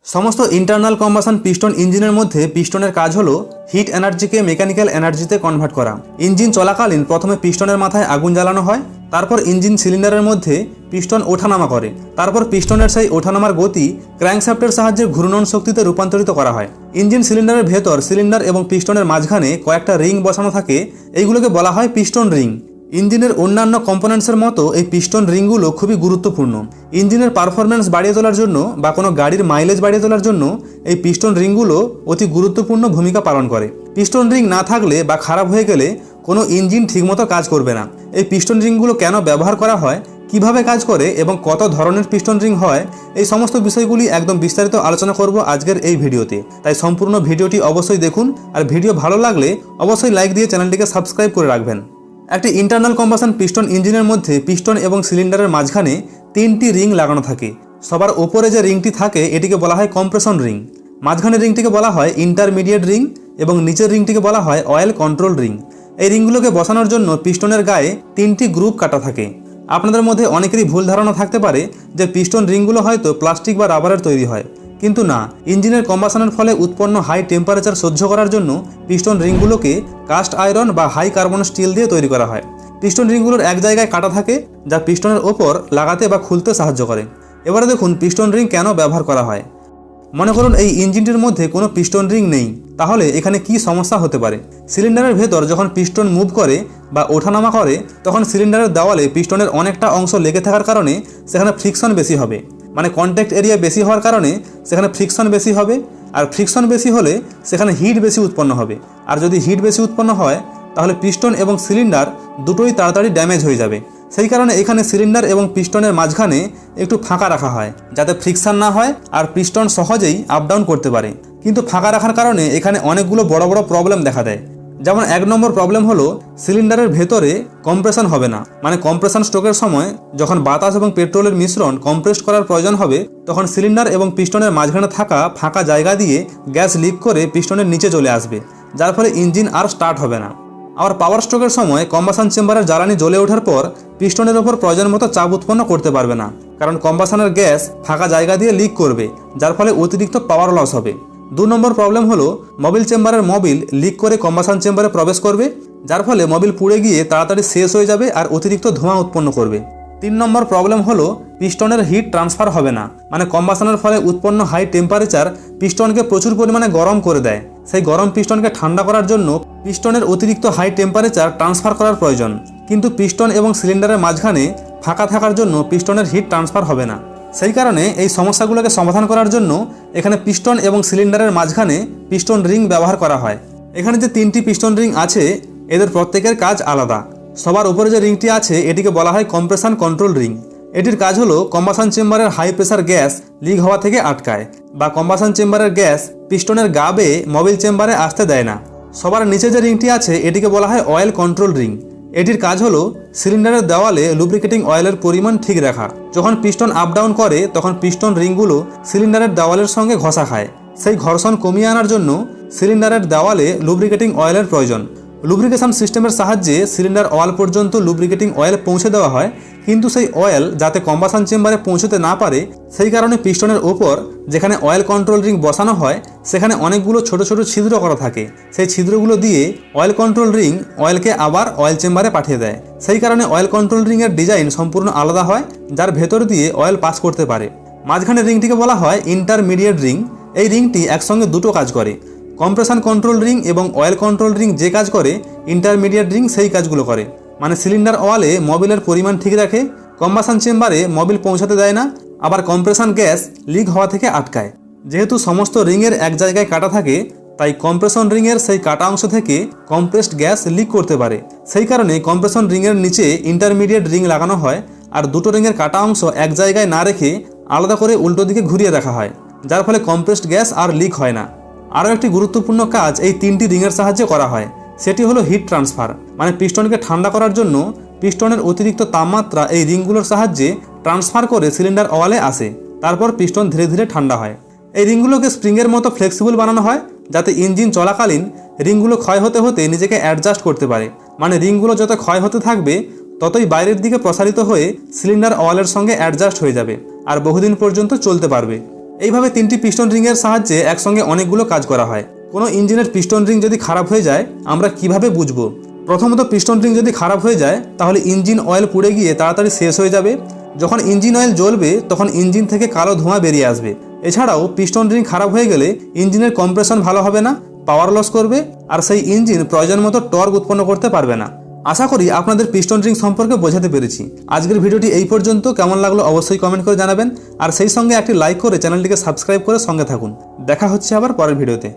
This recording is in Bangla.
সমস্ত ইন্টারনাল কম্বাসন পিস্টন ইঞ্জিনের মধ্যে পিস্টনের কাজ হলো হিট এনার্জিকে মেকানিক্যাল এনার্জিতে কনভার্ট করা। ইঞ্জিন চলাকালীন প্রথমে পিস্টনের মাথায় আগুন জ্বালানো হয়, তারপর ইঞ্জিন সিলিন্ডারের মধ্যে পিস্টন ওঠানামা করে, তারপর পিস্টনের সেই ওঠানামার গতি ক্র্যাঙ্কশ্যাফটের সাহায্যে ঘূর্ণন শক্তিতে রূপান্তরিত করা হয়। ইঞ্জিন সিলিন্ডারের ভেতর সিলিন্ডার এবং পিস্টনের মাঝখানে কয়েকটা রিং বসানো থাকে, এইগুলোকে বলা হয় পিস্টন রিং। ইঞ্জিনের অন্যান্য কম্পোনেন্টসের মতো এই পিস্টন রিংগুলো খুবই গুরুত্বপূর্ণ। ইঞ্জিনের পারফরম্যান্স বাড়িয়ে তোলার জন্য বা কোনো গাড়ির মাইলেজ বাড়িয়ে তোলার জন্য এই পিস্টন রিংগুলো অতি গুরুত্বপূর্ণ ভূমিকা পালন করে। পিস্টন রিং না থাকলে বা খারাপ হয়ে গেলে কোনো ইঞ্জিন ঠিকমতো কাজ করবে না। এই পিস্টন রিংগুলো কেন ব্যবহার করা হয়, কিভাবে কাজ করে এবং কত ধরনের পিস্টন রিং হয়, এই সমস্ত বিষয়গুলি একদম বিস্তারিত আলোচনা করব আজকের এই ভিডিওতে। তাই সম্পূর্ণ ভিডিওটি অবশ্যই দেখুন, আর ভিডিও ভালো লাগলে অবশ্যই লাইক দিয়ে চ্যানেলটিকে সাবস্ক্রাইব করে রাখবেন। একটি ইন্টারনাল কম্বাসন পিস্টন ইঞ্জিনের মধ্যে পিস্টন এবং সিলিন্ডারের মাঝখানে তিনটি রিং লাগানো থাকে। সবার ওপরে যে রিংটি থাকে এটিকে বলা হয় কম্প্রেশন রিং, মাঝখানের রিংটিকে বলা হয় ইন্টারমিডিয়েট রিং এবং নিচের রিংটিকে বলা হয় অয়েল কন্ট্রোল রিং। এই রিংগুলোকে বসানোর জন্য পিস্টনের গায়ে তিনটি গ্রুপ কাটা থাকে। আপনাদের মধ্যে অনেকেরই ভুল ধারণা থাকতে পারে যে পিস্টন রিংগুলো হয়তো প্লাস্টিক বা রাবারের তৈরি হয়, কিন্তু না, ইঞ্জিনের কম্বাসনের ফলে উৎপন্ন হাই টেম্পারেচার সহ্য করার জন্য পিস্টন রিংগুলোকে কাস্ট আয়রন বা হাই কার্বন স্টিল দিয়ে তৈরি করা হয়। পিস্টন রিংগুলোর এক জায়গায় কাটা থাকে যা পিস্টনের ওপর লাগাতে বা খুলতে সাহায্য করে। এবারে দেখুন পিস্টন রিং কেন ব্যবহার করা হয়। মনে করুন এই ইঞ্জিনটির মধ্যে কোনো পিস্টন রিং নেই, তাহলে এখানে কি সমস্যা হতে পারে। সিলিন্ডারের ভেতর যখন পিস্টন মুভ করে বা ওঠানামা করে তখন সিলিন্ডারের দেওয়ালে পিস্টনের অনেকটা অংশ লেগে থাকার কারণে সেখানে ফ্রিকশন বেশি হবে, মানে কন্ট্যাক্ট এরিয়া বেশি হওয়ার কারণে সেখানে ফ্রিকশন বেশি হবে, আর ফ্রিকশন বেশি হলে সেখানে হিট বেশি উৎপন্ন হবে, আর যদি হিট বেশি উৎপন্ন হয় তাহলে পিস্টন এবং সিলিন্ডার দুটোই তাড়াতাড়ি ড্যামেজ হয়ে যাবে। সেই কারণে এখানে সিলিন্ডার এবং পিস্টনের মাঝখানে একটু ফাঁকা রাখা হয় যাতে ফ্রিকশন না হয় আর পিস্টন সহজেই আপ ডাউন করতে পারে। কিন্তু ফাঁকা রাখার কারণে এখানে অনেকগুলো বড় বড় প্রবলেম দেখা দেয়। যেমন এক নম্বর প্রবলেম হলো সিলিন্ডারের ভেতরে কম্প্রেশন হবে না, মানে কম্প্রেশন স্ট্রোকের সময় যখন বাতাস এবং পেট্রোলের মিশ্রণ কম্প্রেস করার প্রয়োজন হবে তখন সিলিন্ডার এবং পিস্টনের মাঝখানে থাকা ফাঁকা জায়গা দিয়ে গ্যাস লিক করে পিস্টনের নিচে চলে আসবে, যার ফলে ইঞ্জিন আর স্টার্ট হবে না। আবার পাওয়ার স্ট্রোকের সময় কম্বাসন চেম্বারের জ্বালানি জ্বলে ওঠার পর পিস্টনের ওপর প্রয়োজন মতো চাপ উৎপন্ন করতে পারবে না, কারণ কম্বাসনের গ্যাস ফাঁকা জায়গা দিয়ে লিক করবে, যার ফলে অতিরিক্ত পাওয়ার লস হবে। 2 নম্বর প্রবলেম হলো মোবিল চেম্বারের মোবিল লিক করে কম্বাসন চেম্বারে প্রবেশ করবে, যার ফলে মোবিল পুড়ে গিয়ে তাড়াতাড়ি শেষ হয়ে যাবে আর অতিরিক্ত ধোঁয়া উৎপন্ন করবে। 3 নম্বর প্রবলেম হলো পিস্টনের হিট ট্রান্সফার হবে না, মানে কম্বাসনের ফলে উৎপন্ন হাই টেম্পারেচার পিস্টনকে প্রচুর পরিমাণে গরম করে দেয়। সেই গরম পিস্টনকে ঠান্ডা করার জন্য পিস্টনের অতিরিক্ত হাই টেম্পারেচার ট্রান্সফার করার প্রয়োজন, কিন্তু পিস্টন এবং সিলিন্ডারের মাঝখানে ফাঁকা থাকার জন্য পিস্টনের হিট ট্রান্সফার হবে না। সেই কারণে এই সমস্যাগুলোকে সমাধান করার জন্য এখানে পিস্টন এবং সিলিন্ডারের মাঝখানে পিস্টন রিং ব্যবহার করা হয়। এখানে যে 3টি পিস্টন রিং আছে এদের প্রত্যেকের কাজ আলাদা। সবার উপরে যে রিংটি আছে এটিকে বলা হয় কম্প্রেশন কন্ট্রোল রিং। এটির কাজ হলো কম্বাসন চেম্বারের হাই প্রেসার গ্যাস লিক হওয়া থেকে আটকায়, বা কম্বাসন চেম্বারের গ্যাস পিস্টনের গা বেয়ে মোবিল চেম্বারে আসতে দেয় না। সবার নিচে যে রিংটি আছে এটিকে বলা হয় অয়েল কন্ট্রোল রিং। এটির কাজ হলো সিলিন্ডারের দেওয়ালে লুব্রিকেটিং অয়েলের পরিমাণ ঠিক রাখা। যখন পিস্টন আপ ডাউন করে তখন পিস্টন রিংগুলো সিলিন্ডারের দেওয়ালের সঙ্গে ঘষা খায়। সেই ঘর্ষণ কমিয়ে আনার জন্য সিলিন্ডারের দেওয়ালে লুব্রিকেটিং অয়েলের প্রয়োজন। লুব্রিকেশন সিস্টেমের সাহায্যে সিলিন্ডার ওয়াল পর্যন্ত লুব্রিকেটিং অয়েল পৌঁছে দেওয়া হয়, কিন্তু সেই অয়েল যাতে কম্বাসন চেম্বারে পৌঁছতে না পারে সেই কারণে পিস্টনের ওপর যেখানে অয়েল কন্ট্রোল রিং বসানো হয় সেখানে অনেকগুলো ছোট ছোট ছিদ্র করা থাকে। সেই ছিদ্রগুলো দিয়ে অয়েল কন্ট্রোল রিং অয়েলকে আবার অয়েল চেম্বারে পাঠিয়ে দেয়। সেই কারণে অয়েল কন্ট্রোল রিংয়ের ডিজাইন সম্পূর্ণ আলাদা হয়, যার ভেতর দিয়ে অয়েল পাস করতে পারে। মাঝখানে রিংটিকে বলা হয় ইন্টারমিডিয়েট রিং। এই রিংটি একসঙ্গে দুটো কাজ করে। কম্প্রেশন কন্ট্রোল রিং এবং অয়েল কন্ট্রোল রিং যে কাজ করে ইন্টারমিডিয়েট রিং সেই কাজগুলো করে, মানে সিলিন্ডার ওয়ালে মোবিলের পরিমাণ ঠিক রাখে, কম্বাসন চেম্বারে মোবিল পৌঁছাতে দেয় না, আবার কম্প্রেশন গ্যাস লিক হওয়া থেকে আটকায়। যেহেতু সমস্ত রিংয়ের এক জায়গায় কাটা থাকে তাই কম্প্রেশন রিংয়ের সেই কাটা অংশ থেকে কম্প্রেসড গ্যাস লিক করতে পারে। সেই কারণে কম্প্রেশন রিংয়ের নিচে ইন্টারমিডিয়েট রিং লাগানো হয়, আর দুটো রিংয়ের কাটা অংশ এক জায়গায় না রেখে আলাদা করে উল্টো দিকে ঘুরিয়ে রাখা হয়, যার ফলে কম্প্রেসড গ্যাস আর লিক হয় না। আরও একটি গুরুত্বপূর্ণ কাজ এই 3টি রিংয়ের সাহায্যে করা হয়, সেটি হলো হিট ট্রান্সফার, মানে পিস্টনকে ঠান্ডা করার জন্য পিস্টনের অতিরিক্ত তাপমাত্রা এই রিংগুলোর সাহায্যে ট্রান্সফার করে সিলিন্ডার ওয়ালে আসে, তারপর পিস্টন ধীরে ধীরে ঠান্ডা হয়। এই রিংগুলোকে স্প্রিংয়ের মতো ফ্লেক্সিবল বানানো হয় যাতে ইঞ্জিন চলাকালীন রিংগুলো ক্ষয় হতে হতে নিজেকে অ্যাডজাস্ট করতে পারে, মানে রিংগুলো যত ক্ষয় হতে থাকবে ততই বাইরের দিকে প্রসারিত হয়ে সিলিন্ডার ওয়ালের সঙ্গে অ্যাডজাস্ট হয়ে যাবে আর বহুদিন পর্যন্ত চলতে পারবে। এইভাবে 3টি পিস্টন রিংয়ের সাহায্যে একসঙ্গে অনেকগুলো কাজ করা হয়। কোনো ইঞ্জিনের পিস্টন রিং যদি খারাপ হয়ে যায় আমরা কিভাবে বুঝবো? প্রথমত পিস্টন রিং যদি খারাপ হয়ে যায় তাহলে ইঞ্জিন অয়েল পুড়ে গিয়ে তাড়াতাড়ি শেষ হয়ে যাবে। যখন ইঞ্জিন অয়েল জ্বলবে তখন ইঞ্জিন থেকে কালো ধোঁয়া বেরিয়ে আসবে। এছাড়াও পিস্টন রিং খারাপ হয়ে গেলে ইঞ্জিনের কম্প্রেশন ভালো হবে না, পাওয়ার লস করবে, আর সেই ইঞ্জিন প্রয়োজন মতো টর্ক উৎপন্ন করতে পারবে না। আশা করি আপনাদের পিস্টন রিং সম্পর্কে বোঝাতে পেরেছি। আজকের ভিডিওটি এই পর্যন্ত। কেমন লাগলো অবশ্যই কমেন্ট করে জানাবেন, আর সেই সঙ্গে একটি লাইক করে চ্যানেলটিকে সাবস্ক্রাইব করে সঙ্গে থাকুন। দেখা হচ্ছে আবার পরের ভিডিওতে।